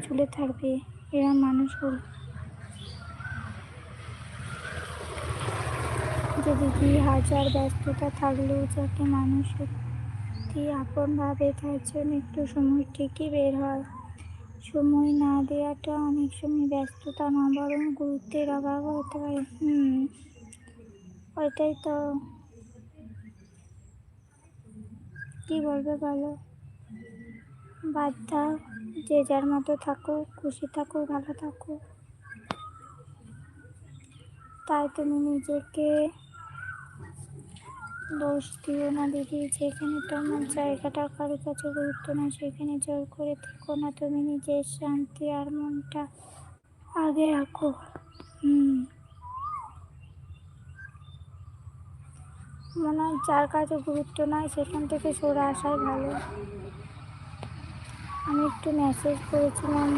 ঝুলে থাকবে। এরা মানুষ হল। যদি কি হাজার ব্যস্ততা থাকলেও যাকে মানুষ সত্যি আপন ভাবে তার জন্য একটু সময় ঠিকই বের হয়। সময় না দেওয়াটা অনেক সময় ব্যস্ততা না, বরং গুরুত্বের অভাব হতে পারে। ওইটাই তো। কি বলবে বলো? বাদ দাও, যে যার মতো থাকুক, খুশি থাকুক, ভালো থাকুক। তাই তুমি নিজেকে দোষ দিও না দিদি। যেখানে তোমার জায়গাটা কারো কাছে গুরুত্ব না, সেখানে জোর করে থেকো না। তুমি নিজের শান্তি আর মনটা আগে রাখো। মনে হয় যার কাছে গুরুত্ব নাই সেখান থেকে সরে আসাই ভালো। আমি একটু মেসেজ করেছিলাম।